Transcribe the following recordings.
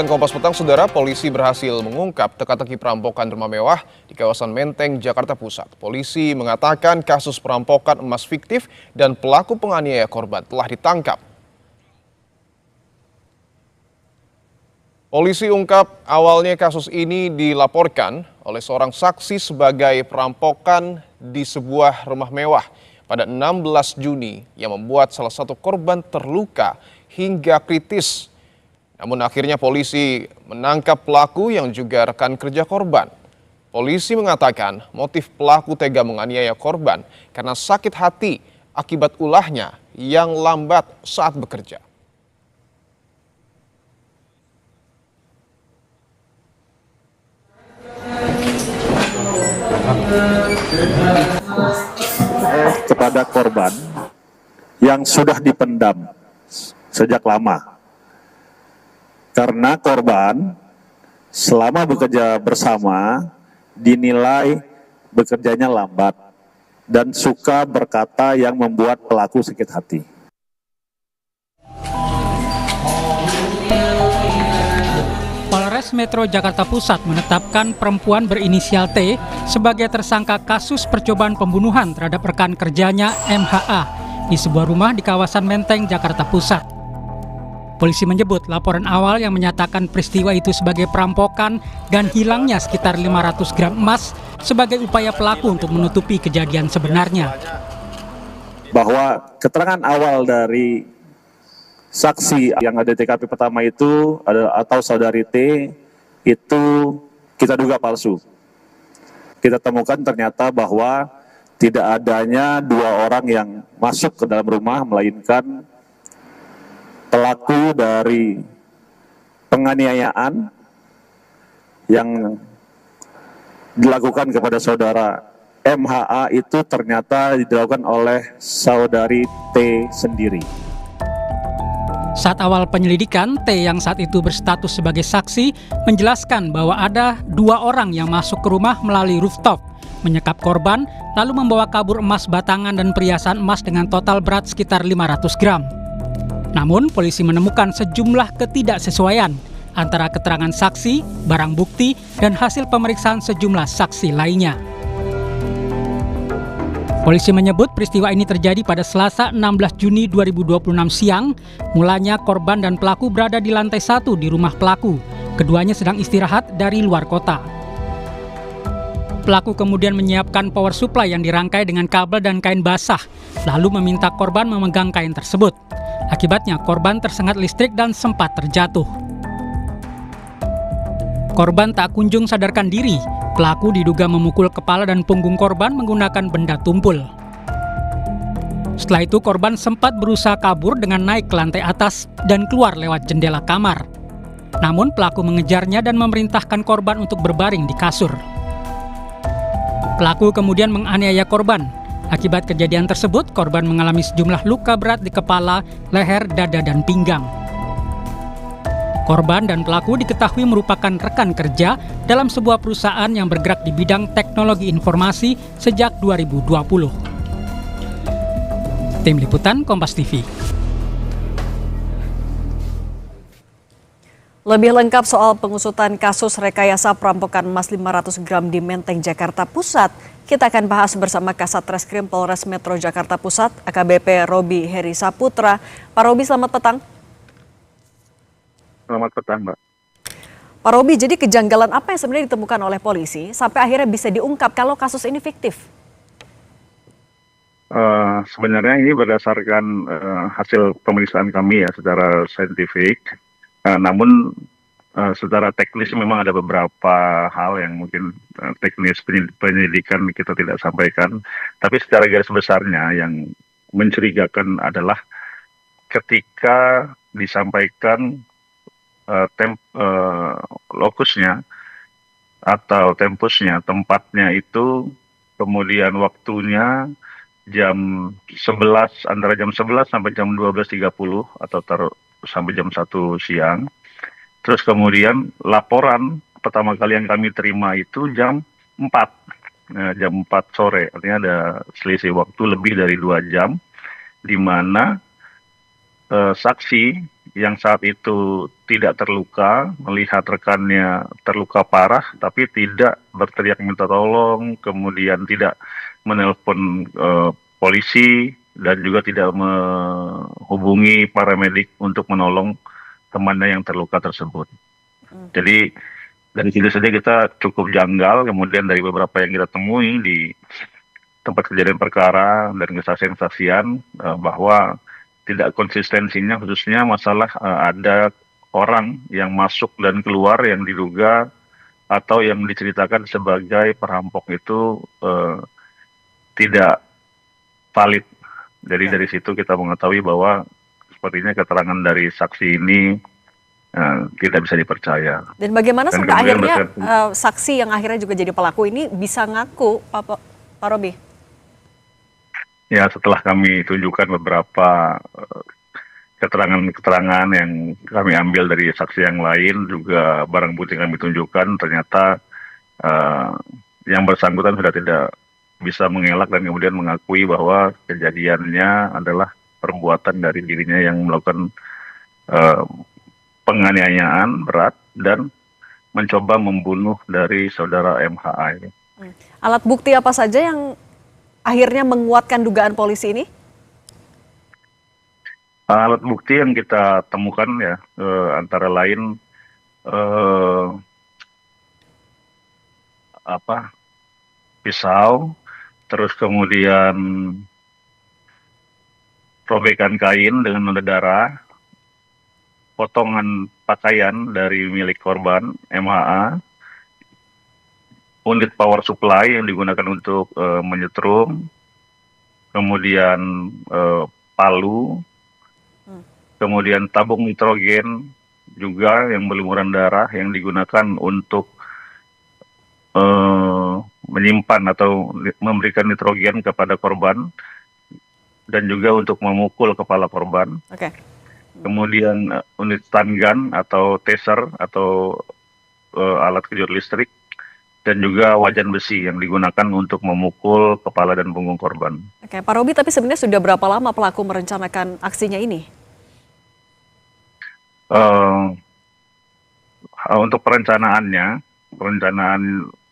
Kompas Petang, Saudara, polisi berhasil mengungkap teka-teki perampokan rumah mewah di kawasan Menteng, Jakarta Pusat. Polisi mengatakan kasus perampokan emas fiktif dan pelaku penganiaya korban telah ditangkap. Polisi ungkap awalnya kasus ini dilaporkan oleh seorang saksi sebagai perampokan di sebuah rumah mewah pada 16 Juni yang membuat salah satu korban terluka hingga kritis. Namun akhirnya polisi menangkap pelaku yang juga rekan kerja korban. Polisi mengatakan motif pelaku tega menganiaya korban karena sakit hati akibat ulahnya yang lambat saat bekerja. Kepada korban yang sudah dipendam sejak lama. Karena korban selama bekerja bersama dinilai bekerjanya lambat dan suka berkata yang membuat pelaku sakit hati. Polres Metro Jakarta Pusat menetapkan perempuan berinisial T sebagai tersangka kasus percobaan pembunuhan terhadap rekan kerjanya MHA di sebuah rumah di kawasan Menteng, Jakarta Pusat. Polisi menyebut laporan awal yang menyatakan peristiwa itu sebagai perampokan dan hilangnya sekitar 500 gram emas sebagai upaya pelaku untuk menutupi kejadian sebenarnya. Bahwa keterangan awal dari saksi yang ada di TKP pertama itu atau saudari T itu kita duga palsu. Kita temukan ternyata bahwa tidak adanya dua orang yang masuk ke dalam rumah, melainkan pelaku dari penganiayaan yang dilakukan kepada saudara MHA itu ternyata dilakukan oleh saudari T sendiri. Saat awal penyelidikan, T yang saat itu berstatus sebagai saksi menjelaskan bahwa ada dua orang yang masuk ke rumah melalui rooftop, menyekap korban, lalu membawa kabur emas batangan dan perhiasan emas dengan total berat sekitar 500 gram. Namun, polisi menemukan sejumlah ketidaksesuaian antara keterangan saksi, barang bukti, dan hasil pemeriksaan sejumlah saksi lainnya. Polisi menyebut peristiwa ini terjadi pada Selasa 16 Juni 2026 siang. Mulanya korban dan pelaku berada di lantai 1 di rumah pelaku. Keduanya sedang istirahat dari luar kota. Pelaku kemudian menyiapkan power supply yang dirangkai dengan kabel dan kain basah, lalu meminta korban memegang kain tersebut. Akibatnya korban tersengat listrik dan sempat terjatuh. Korban tak kunjung sadarkan diri. Pelaku diduga memukul kepala dan punggung korban menggunakan benda tumpul. Setelah itu korban sempat berusaha kabur dengan naik ke lantai atas dan keluar lewat jendela kamar. Namun pelaku mengejarnya dan memerintahkan korban untuk berbaring di kasur. Pelaku kemudian menganiaya korban. Akibat kejadian tersebut, korban mengalami sejumlah luka berat di kepala, leher, dada, dan pinggang. Korban dan pelaku diketahui merupakan rekan kerja dalam sebuah perusahaan yang bergerak di bidang teknologi informasi sejak 2020. Tim Liputan Kompas TV. Lebih lengkap soal pengusutan kasus rekayasa perampokan emas 500 gram di Menteng, Jakarta Pusat, kita akan bahas bersama Kasat Reskrim Polres Metro Jakarta Pusat, AKBP Robi Heri Saputra. Pak Robi, selamat petang. Selamat petang, Mbak. Pak Robi, jadi kejanggalan apa yang sebenarnya ditemukan oleh polisi sampai akhirnya bisa diungkap kalau kasus ini fiktif? Sebenarnya ini berdasarkan hasil pemeriksaan kami ya secara saintifik. Namun secara teknis memang ada beberapa hal yang mungkin teknis penyelidikan kita tidak sampaikan. Tapi secara garis besarnya yang mencurigakan adalah ketika disampaikan lokusnya atau tempusnya, tempatnya itu, kemudian waktunya jam 11, antara jam 11 sampai jam 12.30 atau sampai jam 1 siang. Terus kemudian laporan pertama kali yang kami terima itu jam 4, jam 4 sore. Artinya ada selisih waktu lebih dari 2 jam, di mana saksi yang saat itu tidak terluka, melihat rekannya terluka parah, tapi tidak berteriak minta tolong, kemudian tidak menelpon polisi, dan juga tidak menghubungi paramedik untuk menolong temannya yang terluka tersebut. Jadi dari situ saja kita cukup janggal, kemudian dari beberapa yang kita temui di tempat kejadian perkara dan kesaksian-kesaksian bahwa tidak konsistensinya khususnya masalah ada orang yang masuk dan keluar yang diduga atau yang diceritakan sebagai perampok itu tidak valid. Jadi dari situ kita mengetahui bahwa sepertinya keterangan dari saksi ini tidak bisa dipercaya. Dan bagaimana Dan sampai kemudian akhirnya saksi yang akhirnya juga jadi pelaku ini bisa ngaku, Pak Robi? Ya, setelah kami tunjukkan beberapa keterangan-keterangan yang kami ambil dari saksi yang lain, juga barang bukti yang kami tunjukkan, ternyata yang bersangkutan sudah tidak bisa mengelak dan kemudian mengakui bahwa kejadiannya adalah perbuatan dari dirinya yang melakukan penganiayaan berat dan mencoba membunuh dari saudara MHA ini. Alat bukti apa saja yang akhirnya menguatkan dugaan polisi ini? Alat bukti yang kita temukan ya antara lain pisau, terus kemudian robekan kain dengan noda darah, potongan pakaian dari milik korban MHA, unit power supply yang digunakan untuk menyetrum, kemudian palu, kemudian tabung nitrogen juga yang berlumuran darah yang digunakan untuk menyimpan atau memberikan nitrogen kepada korban dan juga untuk memukul kepala korban. Oke. Kemudian unit stun gun atau taser atau alat kejut listrik dan juga wajan besi yang digunakan untuk memukul kepala dan punggung korban. Oke, Pak Robi, tapi sebenarnya sudah berapa lama pelaku merencanakan aksinya ini? Untuk perencanaan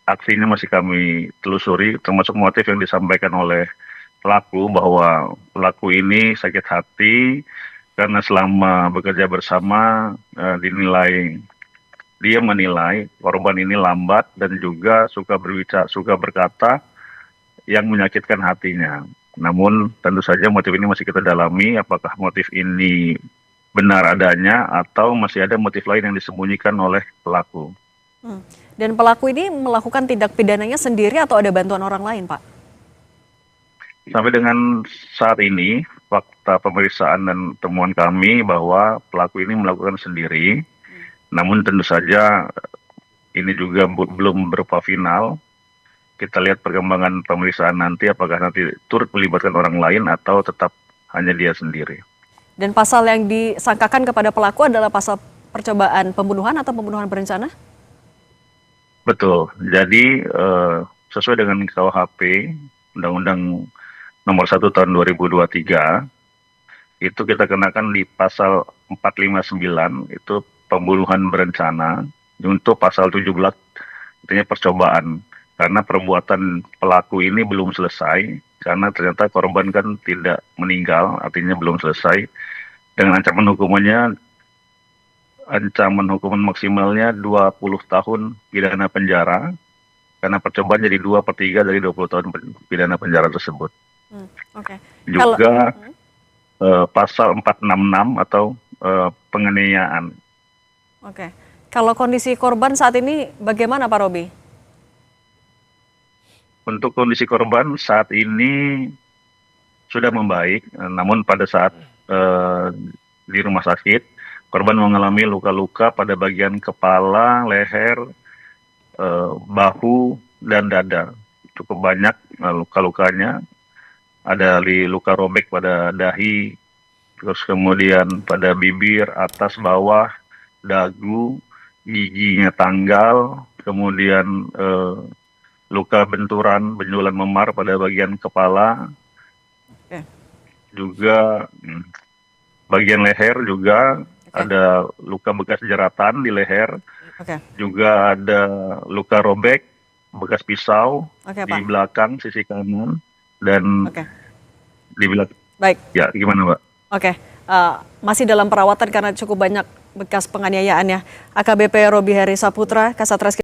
aksinya masih kami telusuri, termasuk motif yang disampaikan oleh pelaku bahwa pelaku ini sakit hati karena selama bekerja bersama dia menilai korban ini lambat dan juga suka berkata yang menyakitkan hatinya. Namun tentu saja motif ini masih kita dalami, apakah motif ini benar adanya atau masih ada motif lain yang disembunyikan oleh pelaku. Dan pelaku ini melakukan tindak pidananya sendiri atau ada bantuan orang lain, Pak? Sampai dengan saat ini, fakta pemeriksaan dan temuan kami bahwa pelaku ini melakukan sendiri. Namun tentu saja ini juga belum berupa final. Kita lihat perkembangan pemeriksaan nanti, apakah nanti turut melibatkan orang lain atau tetap hanya dia sendiri. Dan pasal yang disangkakan kepada pelaku adalah pasal percobaan pembunuhan atau pembunuhan berencana? Betul. Jadi sesuai dengan KUHP, Undang-Undang Nomor 1 Tahun 2023, itu kita kenakan di pasal 459, itu pembunuhan berencana, untuk pasal 17, artinya percobaan. Karena perbuatan pelaku ini belum selesai, karena ternyata korban kan tidak meninggal, artinya belum selesai. Dengan ancaman hukuman maksimalnya 20 tahun pidana penjara, karena percobaan jadi 2/3 dari 20 tahun pidana penjara tersebut. Oke. Juga pasal 466 atau penganiayaan. Oke. Kalau kondisi korban saat ini bagaimana, Pak Robi? Untuk kondisi korban saat ini sudah membaik, namun pada saat di rumah sakit, korban mengalami luka-luka pada bagian kepala, leher, bahu, dan dada. Cukup banyak luka-lukanya. Ada luka robek pada dahi, terus kemudian pada bibir, atas, bawah, dagu, giginya tanggal, kemudian luka benjolan memar pada bagian kepala. Oke. Juga bagian leher juga ada luka bekas jeratan di leher, Oke, juga ada luka robek bekas pisau oke di Pak. belakang sisi kanan dan Oke, di belakang. baik. Ya, gimana, Mbak? Oke, masih dalam perawatan karena cukup banyak bekas penganiayaan ya. AKBP Robi Heri Saputra, Kasat Reskrim